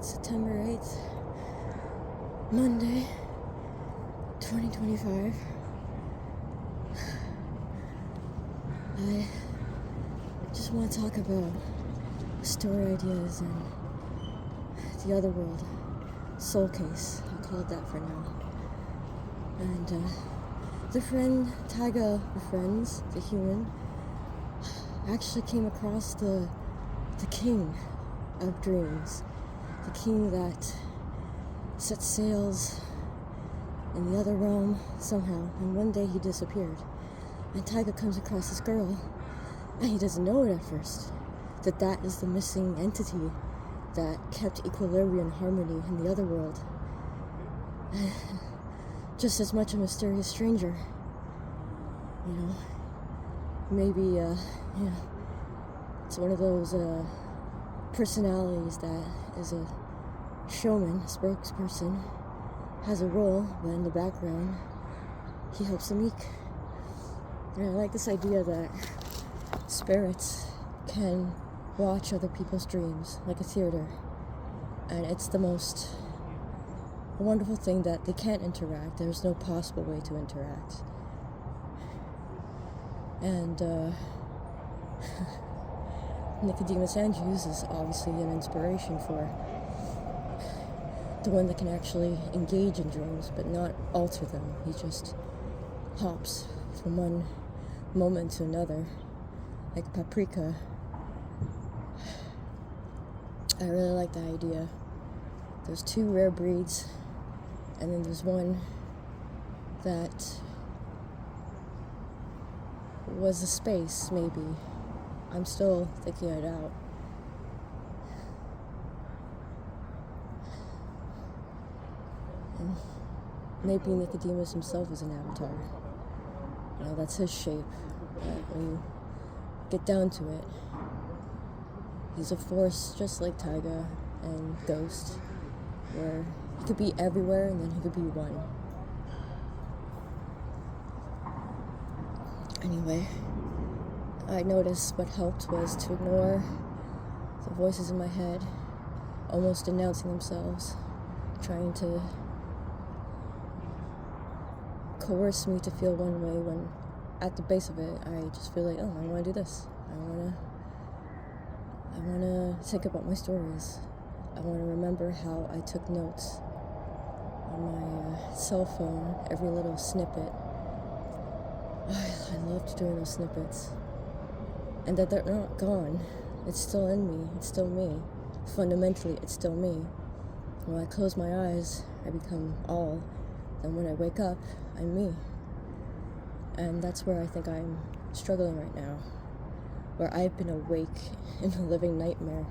September 8th, Monday, 2025. I just want to talk about story ideas and the other world. Soul case, I'll call it that for now. And the friend Taiga befriends, the human, actually came across the king of dreams. The king that set sails in the other realm somehow, and one day he disappeared. And Taiga comes across this girl, and he doesn't know it at first, that is the missing entity that kept equilibrium and harmony in the other world. Just as much a mysterious stranger, you know. Maybe, it's one of those personalities that is a showman, a spokesperson, has a role, but in the background, he helps the meek. And I like this idea that spirits can watch other people's dreams like a theater. And it's the most wonderful thing that they can't interact. There's no possible way to interact. And Nicodemus Andrews is obviously an inspiration for the one that can actually engage in dreams but not alter them. He just hops from one moment to another, like Paprika. I really like the idea. There's two rare breeds, and then there's one that was a space, maybe. I'm still thinking it out. And maybe Nicodemus himself is an avatar. You know, that's his shape. But when you get down to it, he's a force just like Taiga and Ghost, where he could be everywhere and then he could be one. Anyway, I noticed what helped was to ignore the voices in my head, almost announcing themselves, trying to coerce me to feel one way when at the base of it, I just feel like, oh, I want to do this. I want to think about my stories. I want to remember how I took notes on my cell phone, every little snippet. I loved doing those snippets. And that they're not gone. It's still in me. It's still me. Fundamentally, it's still me. When I close my eyes, I become all. Then when I wake up, I'm me. And that's where I think I'm struggling right now. Where I've been awake in a living nightmare,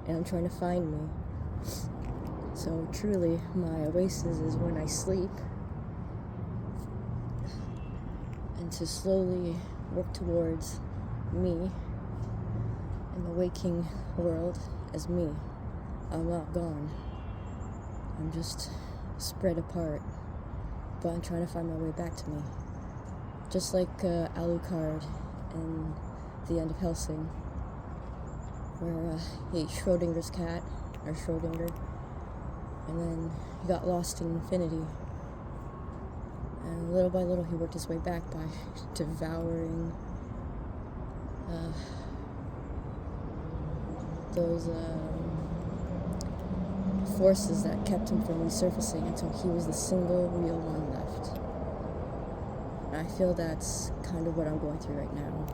and I'm trying to find me. So truly, my oasis is when I sleep, and to slowly work towards me in the waking world as me. I'm not gone. I'm just spread apart, but I'm trying to find my way back to me. Just like Alucard in the end of Helsing, where he ate Schrodinger's cat, or Schrodinger, and then he got lost in infinity. And little by little he worked his way back by devouring those forces that kept him from resurfacing until he was the single real one left. And I feel that's kind of what I'm going through right now.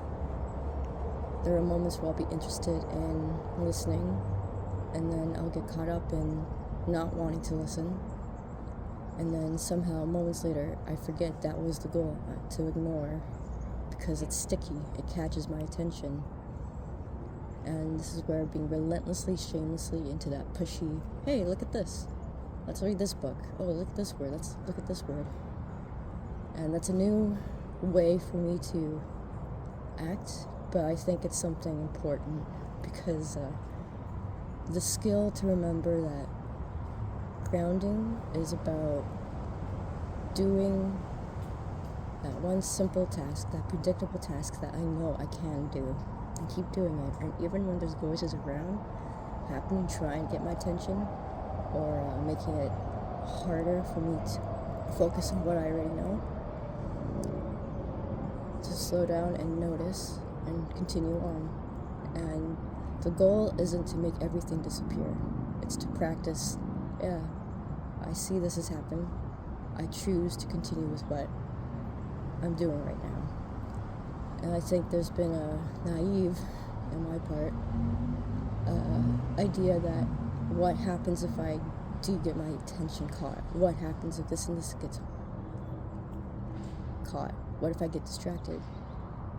There are moments where I'll be interested in listening, and then I'll get caught up in not wanting to listen. And then somehow, moments later, I forget that was the goal, to ignore, because it's sticky, it catches my attention. And this is where being relentlessly, shamelessly into that pushy, hey, look at this. Let's read this book. Oh, look at this word. Let's look at this word. And that's a new way for me to act, but I think it's something important, because the skill to remember that grounding is about doing that one simple task, that predictable task that I know I can do, and keep doing it. And even when there's voices around happening, try and get my attention, or making it harder for me to focus on what I already know, to slow down and notice and continue on. And the goal isn't to make everything disappear. It's to practice, yeah, I see this has happened. I choose to continue with what I'm doing right now. And I think there's been a naive, on my part, idea that what happens if I do get my attention caught? What happens if this and this gets caught? What if I get distracted?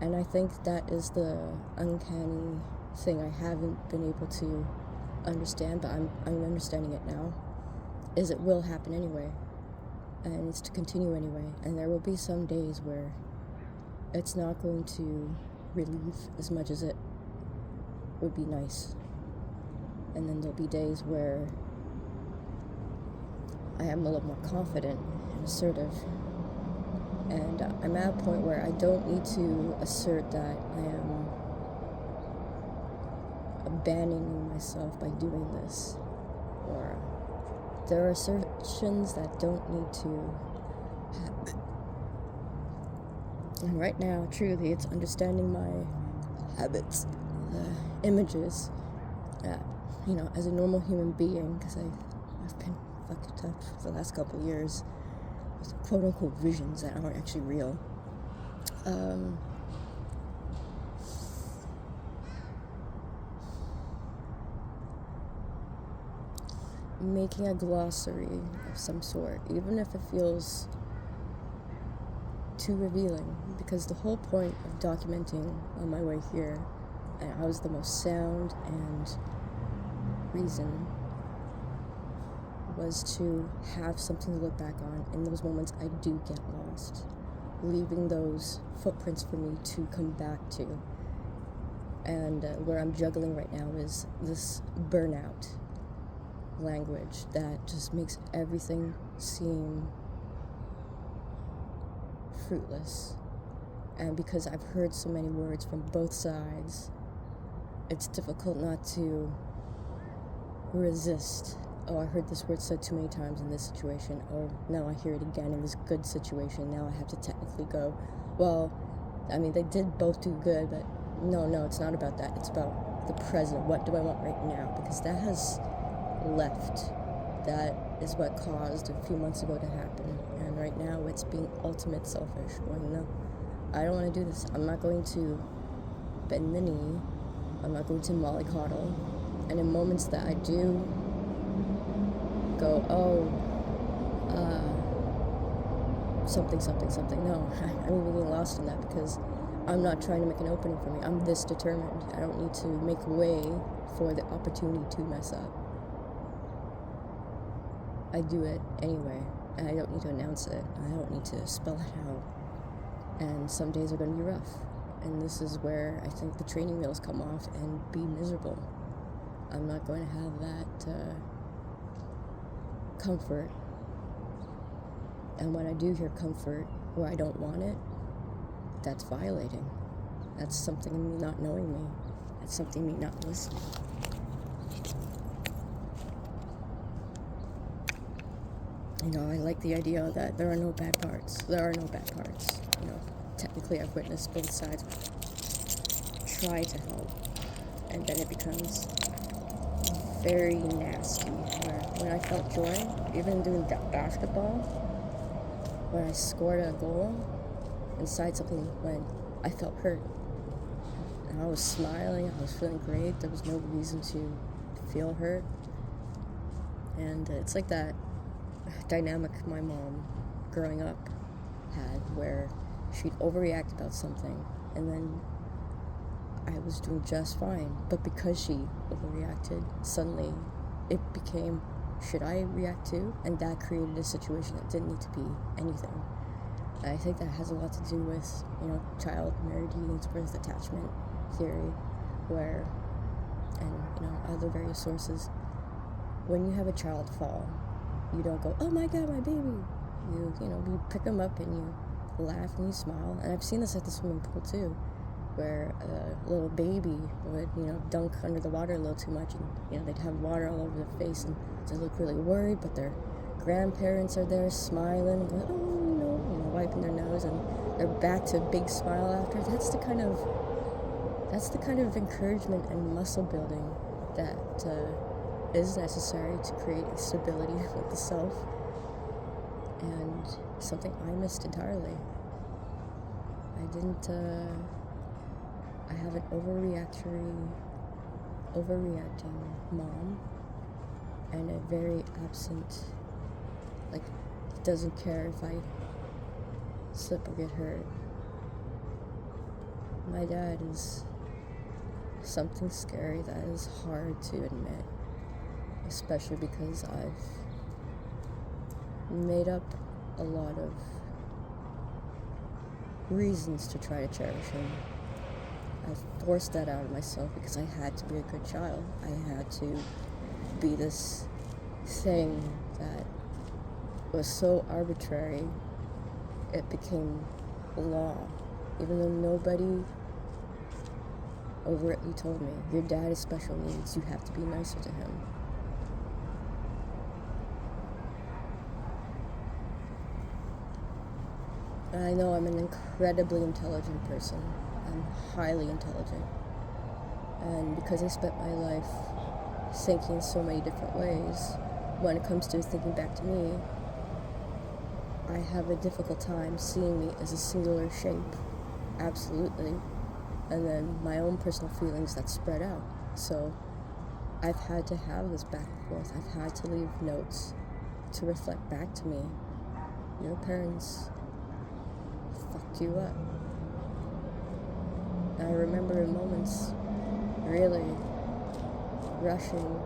And I think that is the uncanny thing I haven't been able to understand, but I'm understanding it now, is it will happen anyway. And it's to continue anyway. And there will be some days where it's not going to relieve as much as it would be nice. And then there'll be days where I am a little more confident and assertive. And I'm at a point where I don't need to assert that I am abandoning myself by doing this. Or there are assertions that don't need to happen. And right now, truly, it's understanding my habits, images, as a normal human being, because I've been fucked up for the last couple of years with quote-unquote visions that aren't actually real. Making a glossary of some sort, even if it feels too revealing, because the whole point of documenting on my way here, and I was the most sound and reason, was to have something to look back on in those moments I do get lost, leaving those footprints for me to come back to. And where I'm juggling right now is this burnout language that just makes everything seem fruitless. And because I've heard so many words from both sides, it's difficult not to resist. Oh, I heard this word said too many times in this situation. Oh, now I hear it again in this good situation. Now I have to technically go, well, I mean, they did both do good, but no, it's not about that. It's about the present. What do I want right now? Because that has left. That is what caused a few months ago to happen. And right now it's being ultimate selfish. Going, no, I don't want to do this. I'm not going to bend the knee. I'm not going to mollycoddle. And in moments that I do go, something, no, I'm even getting lost in that because I'm not trying to make an opening for me. I'm this determined. I don't need to make way for the opportunity to mess up. I do it anyway, and I don't need to announce it. I don't need to spell it out. And some days are going to be rough. And this is where I think the training wheels come off and be miserable. I'm not going to have that comfort. And when I do hear comfort where I don't want it, that's violating. That's something in me not knowing me. That's something in me not listening. I like the idea that there are no bad parts. Technically I've witnessed both sides try to help, and then it becomes very nasty. Where when I felt joy, even doing basketball, when I scored a goal, inside something when I felt hurt. And I was smiling, I was feeling great, there was no reason to feel hurt. And it's like that dynamic my mom growing up had, where she'd overreact about something and then I was doing just fine, but because she overreacted, suddenly it became, should I react too? And that created a situation that didn't need to be anything. And I think that has a lot to do with, child married needs birth attachment theory, where, and other various sources, when you have a child fall, you don't go, oh my god, my baby. You pick them up and you laugh and you smile. And I've seen this at the swimming pool too, where a little baby would, dunk under the water a little too much, and, they'd have water all over their face, and they look really worried, but their grandparents are there smiling, and going, oh, wiping their nose, and they're back to a big smile after. That's the kind of encouragement and muscle building that is necessary to create stability with the self, and something I missed entirely. I have an overreacting mom, and a very absent, doesn't care if I slip or get hurt. My dad is something scary that is hard to admit, especially because I've made up a lot of reasons to try to cherish him. I forced that out of myself because I had to be a good child. I had to be this thing that was so arbitrary, it became law. Even though nobody overtly told me, your dad has special needs, you have to be nicer to him. And I know I'm an incredibly intelligent person. I'm highly intelligent. And because I spent my life thinking in so many different ways, when it comes to thinking back to me, I have a difficult time seeing me as a singular shape. Absolutely. And then my own personal feelings that spread out. So I've had to have this back and forth. I've had to leave notes to reflect back to me. Your parents fucked you up. And I remember in moments really rushing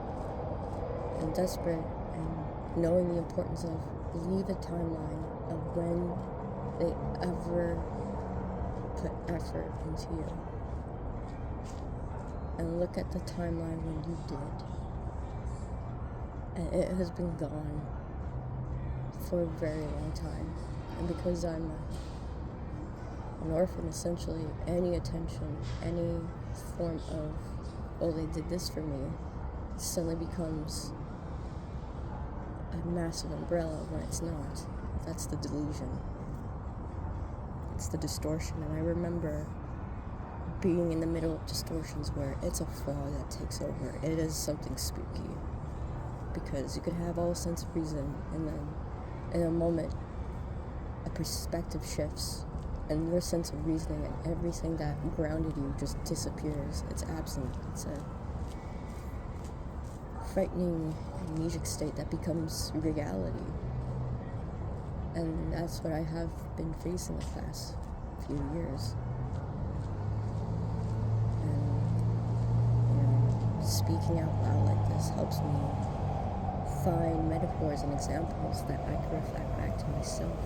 and desperate and knowing the importance of leave a timeline of when they ever put effort into you. And look at the timeline when you did. And it has been gone for a very long time. And because I'm an orphan, essentially, any attention, any form of, oh, they did this for me, suddenly becomes a massive umbrella when it's not. That's the delusion. It's the distortion. And I remember being in the middle of distortions where it's a fog that takes over. It is something spooky. Because you could have all sense of reason, and then in a moment, a perspective shifts, and your sense of reasoning and everything that grounded you just disappears. It's absent. It's a frightening amnesic state that becomes reality. And that's what I have been facing the past few years. And, speaking out loud like this helps me find metaphors and examples that I can reflect back to myself.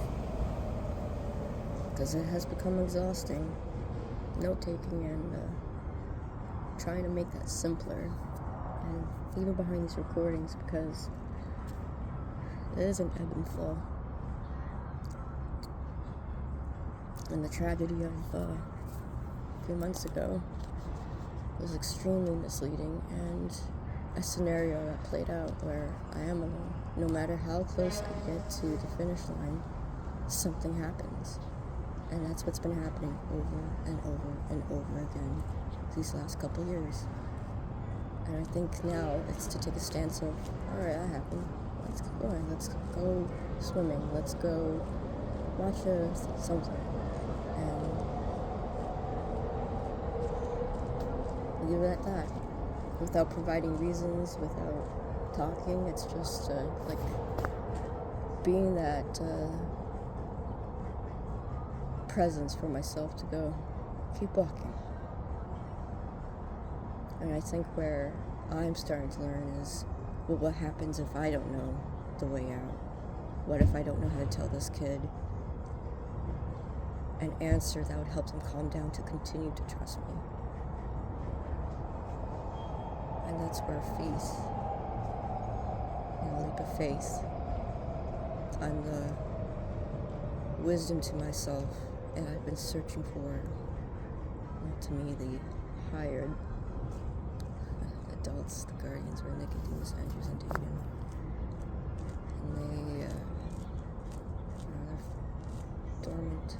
Because it has become exhausting, note-taking and trying to make that simpler. And even behind these recordings, because it is an ebb and flow. And the tragedy of a few months ago was extremely misleading, and a scenario that played out where I am alone. No matter how close I get to the finish line, something happens. And that's what's been happening over and over and over again these last couple years. And I think now it's to take a stance of, alright, that happened. Let's keep going. Let's go swimming. Let's go watch something. And leave it at that. Without providing reasons, without talking. It's just like being that presence for myself to go, keep walking. And I think where I'm starting to learn is, well, what happens if I don't know the way out? What if I don't know how to tell this kid an answer that would help them calm down to continue to trust me? And that's where faith, a leap of faith, on the wisdom to myself, and I've been searching for, to me, the higher adults, the guardians, were Nicodemus, Andrews, and Davian. And they are dormant.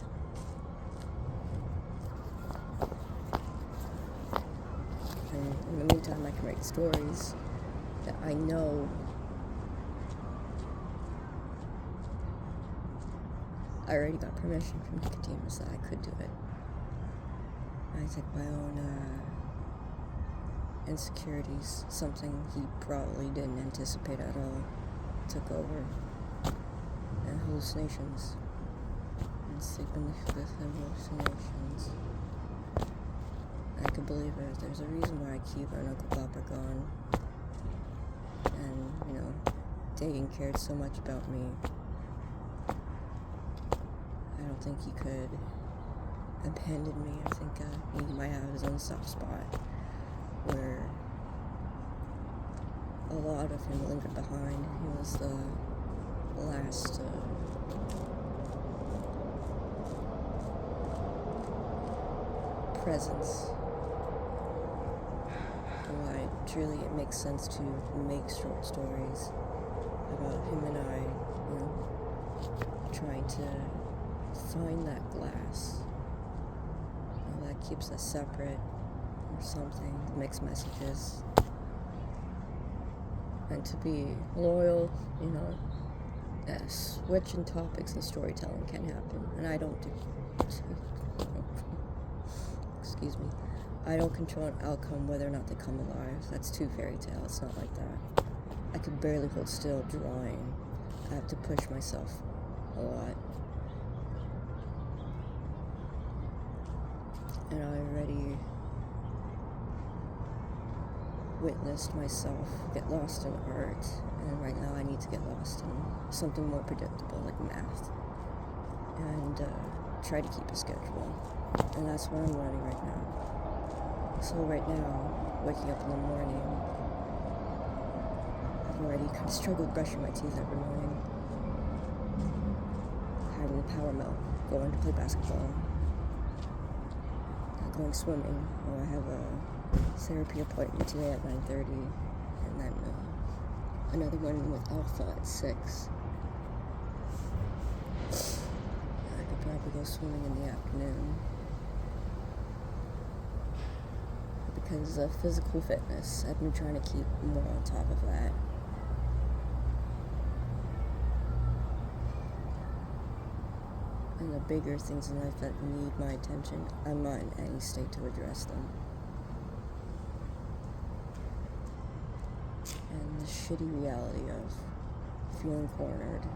And in the meantime, I can write stories that I know I already got permission from Nicodemus that I could do it. I think my own insecurities, something he probably didn't anticipate at all, took over. And hallucinations. And sleeping with hallucinations. I could believe it. There's a reason why Akiva and Uncle Bob are gone. And, Dagan cared so much about me. I don't think he could abandon me. I think he might have his own soft spot where a lot of him lingered behind. He was the last presence. Why truly it makes sense to make short stories about him and I, trying to find that glass that keeps us separate or something, mixed messages, and to be loyal, switching topics and storytelling can happen, and I don't do excuse me, I don't control an outcome whether or not they come alive. That's too fairy tale. It's not like that. I could barely hold still drawing. I have to push myself a lot. And I already witnessed myself get lost in art, and right now I need to get lost in something more predictable like math, and try to keep a schedule. And that's what I'm learning right now. So right now, waking up in the morning, I've already kind of struggled brushing my teeth every morning, having a power milk, going to play basketball, going swimming. I have a therapy appointment today at 9:30, and then another one with Alpha at 6. I could probably go swimming in the afternoon. Because of physical fitness, I've been trying to keep more on top of that. And the bigger things in life that need my attention, I'm not in any state to address them. And the shitty reality of feeling cornered.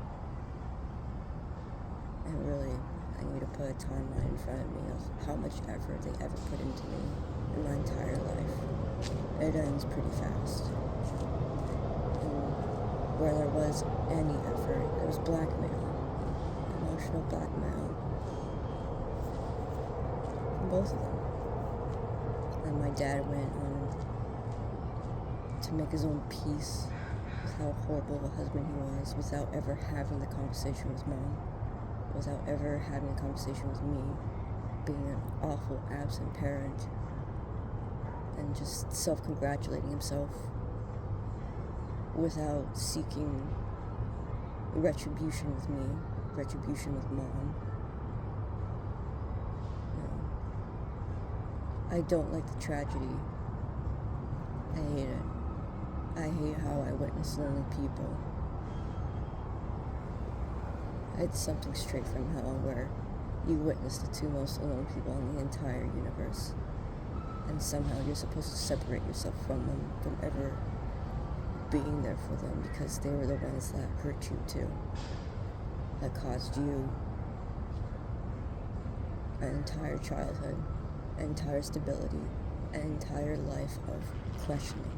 And really, I need to put a timeline in front of me of how much effort they ever put into me in my entire life. It ends pretty fast. And where there was any effort, there was blackmail. Emotional blackmail. From both of them. And my dad went on to make his own peace with how horrible of a husband he was without ever having the conversation with mom. Without ever having a conversation with me, being an awful absent parent, and just self-congratulating himself without seeking retribution with me, retribution with mom. I don't like the tragedy. I hate it. I hate how I witness lonely people. It's something straight from hell where you witness the two most alone people in the entire universe, and somehow you're supposed to separate yourself from them, from ever being there for them, because they were the ones that hurt you too, that caused you an entire childhood, an entire stability, an entire life of questioning.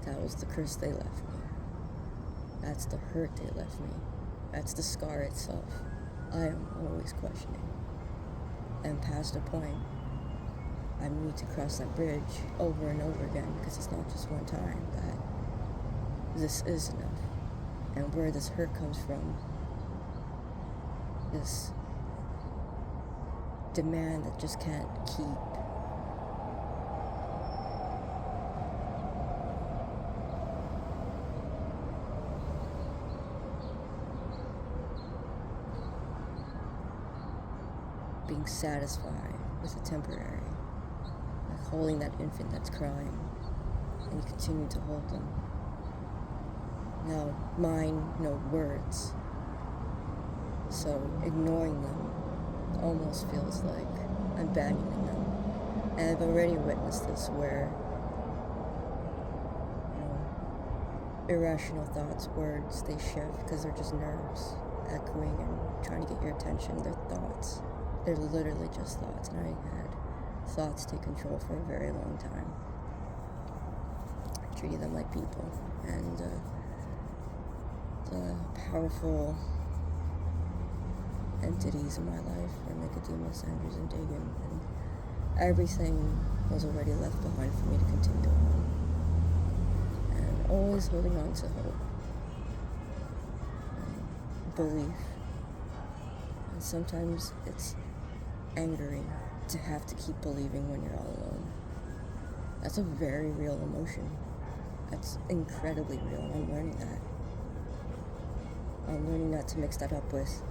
That was the curse they left me. That's the hurt they left me. That's the scar itself. I am always questioning. And past a point, I need to cross that bridge over and over again, because it's not just one time that this is enough. And where this hurt comes from, this demand that just can't keep. Being satisfied with the temporary, like holding that infant that's crying, and you continue to hold them. Now, mine no words, so ignoring them almost feels like I'm abandoning them. And I've already witnessed this where, irrational thoughts, words, they shift because they're just nerves echoing and trying to get your attention. They're thoughts. They're literally just thoughts, and I had thoughts take control for a very long time. I treated them like people, and the powerful entities in my life were Nicodemus, Andrews, and Dagon, and everything was already left behind for me to continue on, and always holding on to hope. belief. And sometimes it's angering to have to keep believing when you're all alone. That's a very real emotion. That's incredibly real, and I'm learning that. I'm learning not to mix that up with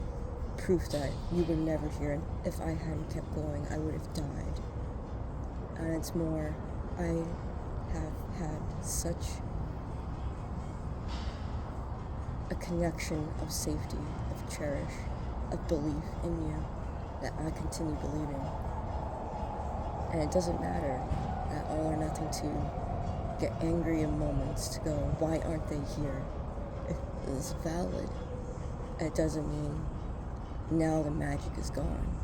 proof that you were never here, and if I hadn't kept going, I would have died. And it's more, I have had such a connection of safety, of cherish, of belief in you, that I continue believing. And it doesn't matter at all or nothing to get angry in moments, to go, why aren't they here? It is valid. It doesn't mean now the magic is gone.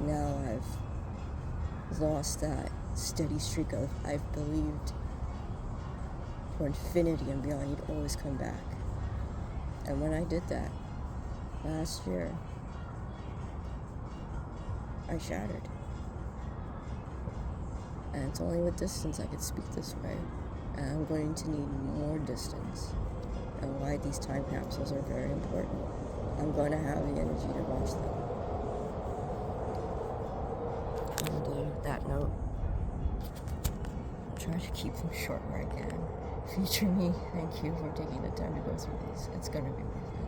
Now I've lost that steady streak of I've believed for infinity and beyond you'd always come back. And when I did that last year, I shattered. And it's only with distance I could speak this way. And I'm going to need more distance. And why these time capsules are very important. I'm going to have the energy to watch them. And on that note, try to keep them short where I can. Future me, thank you for taking the time to go through these. It's going to be worth it.